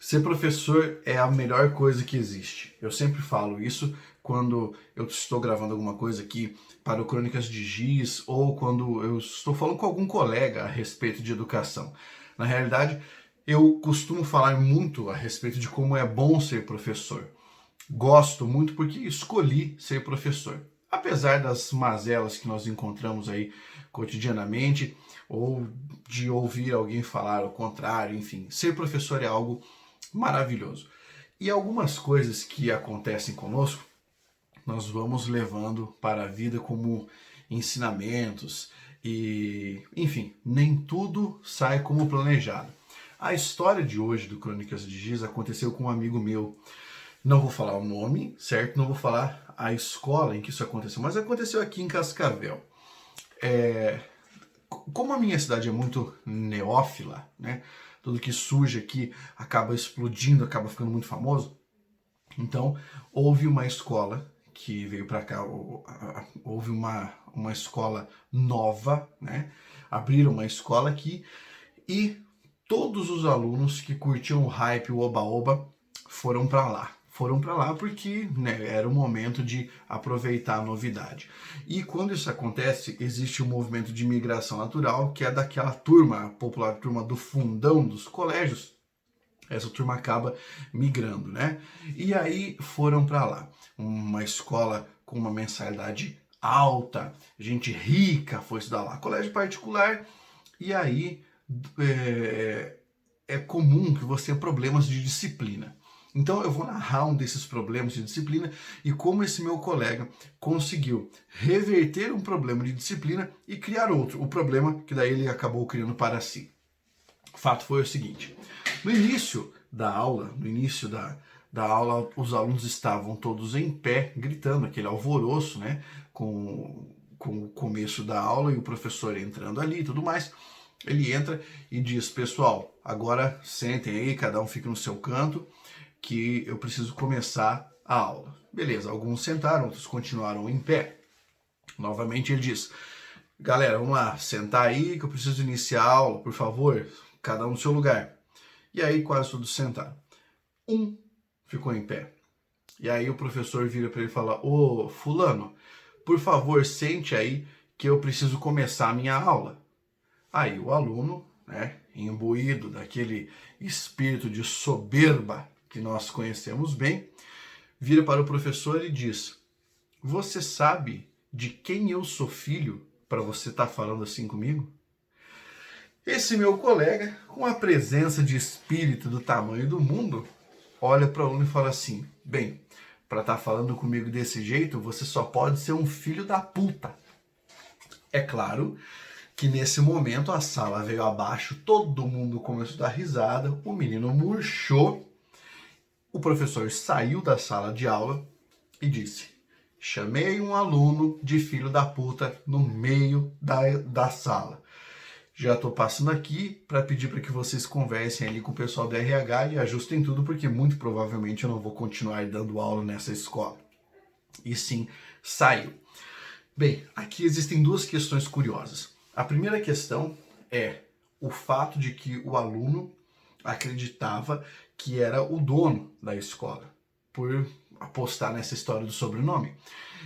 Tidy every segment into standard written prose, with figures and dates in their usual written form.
Ser professor é a melhor coisa que existe. Eu sempre falo isso quando eu estou gravando alguma coisa aqui para o Crônicas de Giz ou quando eu estou falando com algum colega a respeito de educação. Na realidade, eu costumo falar muito a respeito de como é bom ser professor. Gosto muito porque escolhi ser professor. Apesar das mazelas que nós encontramos aí cotidianamente, ou de ouvir alguém falar o contrário, enfim, ser professor é algo maravilhoso. E algumas coisas que acontecem conosco, nós vamos levando para a vida como ensinamentos e, enfim, nem tudo sai como planejado. A história de hoje do Crônicas de Giz aconteceu com um amigo meu. Não vou falar o nome, certo? Não vou falar a escola em que isso aconteceu, mas aconteceu aqui em Cascavel. Como a minha cidade é muito neófila, né? Tudo que surge aqui acaba explodindo, acaba ficando muito famoso. Então, houve uma escola que veio para cá, houve uma escola nova, né? Abriram uma escola aqui e todos os alunos que curtiam o hype, o oba-oba, foram para lá. Foram para lá porque, né, era o momento de aproveitar a novidade. E quando isso acontece, existe um movimento de migração natural, que é daquela turma, a popular turma do fundão dos colégios. Essa turma acaba migrando, né? E aí foram para lá. Uma escola com uma mensalidade alta, gente rica foi estudar lá. Colégio particular, e aí é comum que você tenha problemas de disciplina. Então eu vou narrar um desses problemas de disciplina e como esse meu colega conseguiu reverter um problema de disciplina e criar outro, o problema que daí ele acabou criando para si. O fato foi o seguinte: no início da aula, da aula, os alunos estavam todos em pé, gritando, aquele alvoroço, né? Com o começo da aula e o professor entrando ali e tudo mais. Ele entra e diz: pessoal, agora sentem aí, cada um fica no seu canto, que eu preciso começar a aula. Beleza, alguns sentaram, outros continuaram em pé. Novamente ele diz: galera, vamos lá, sentar aí que eu preciso iniciar a aula, por favor, cada um no seu lugar. E aí quase todos sentaram. Um ficou em pé. E aí o professor vira para ele e fala: ô fulano, por favor, sente aí que eu preciso começar a minha aula. Aí o aluno, né, imbuído daquele espírito de soberba que nós conhecemos bem, vira para o professor e diz: você sabe de quem eu sou filho para você estar falando assim comigo? Esse meu colega, com a presença de espírito do tamanho do mundo, olha para o aluno e fala assim: bem, para estar falando comigo desse jeito, você só pode ser um filho da puta. É claro que nesse momento a sala veio abaixo, todo mundo começou a dar risada, o menino murchou, o professor saiu da sala de aula e disse: chamei um aluno de filho da puta no meio da sala. Já estou passando aqui para pedir para que vocês conversem ali com o pessoal do RH e ajustem tudo, porque muito provavelmente eu não vou continuar dando aula nessa escola. E sim, saiu. Bem, aqui existem duas questões curiosas. A primeira questão é o fato de que o aluno acreditava que era o dono da escola, por apostar nessa história do sobrenome.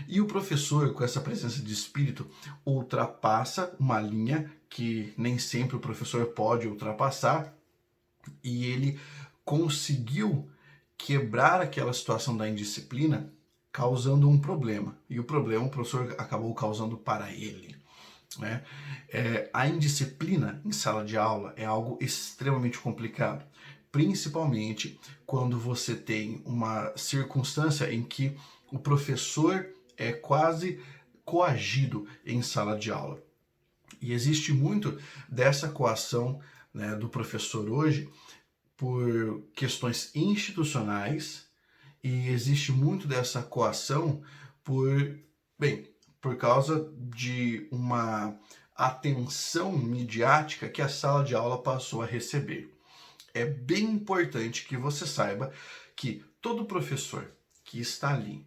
E o professor, com essa presença de espírito, ultrapassa uma linha que nem sempre o professor pode ultrapassar, e ele conseguiu quebrar aquela situação da indisciplina, causando um problema. E o problema o professor acabou causando para ele. Né? A indisciplina em sala de aula é algo extremamente complicado, principalmente quando você tem uma circunstância em que o professor é quase coagido em sala de aula. E existe muito dessa coação, né, do professor hoje por questões institucionais, e existe muito dessa coação por, bem, por causa de uma atenção midiática que a sala de aula passou a receber. É bem importante que você saiba que todo professor que está ali,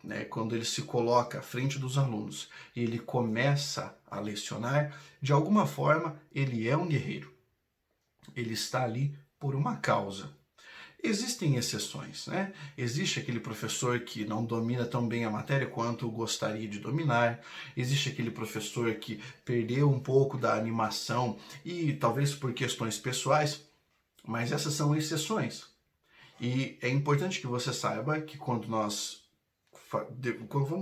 né, quando ele se coloca à frente dos alunos e ele começa a lecionar, de alguma forma ele é um guerreiro. Ele está ali por uma causa. Existem exceções, né? Existe aquele professor que não domina tão bem a matéria quanto gostaria de dominar, existe aquele professor que perdeu um pouco da animação e talvez por questões pessoais, mas essas são exceções. E é importante que você saiba que quando vamos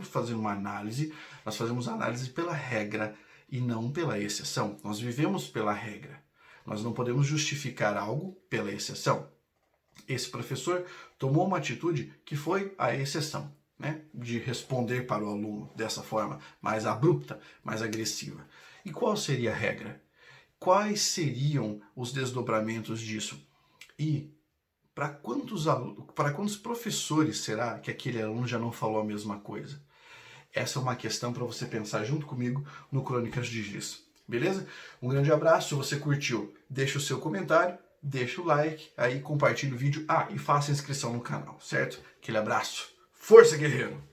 fazer uma análise, nós fazemos análise pela regra e não pela exceção. Nós vivemos pela regra. Nós não podemos justificar algo pela exceção. Esse professor tomou uma atitude que foi a exceção, né? De responder para o aluno dessa forma mais abrupta, mais agressiva. E qual seria a regra? Quais seriam os desdobramentos disso? E para quantos professores será que aquele aluno já não falou a mesma coisa? Essa é uma questão para você pensar junto comigo no Crônicas de Giz. Beleza? Um grande abraço. Se você curtiu, deixa o seu comentário, deixa o like, aí compartilha o vídeo. E faça inscrição no canal, certo? Aquele abraço. Força, guerreiro!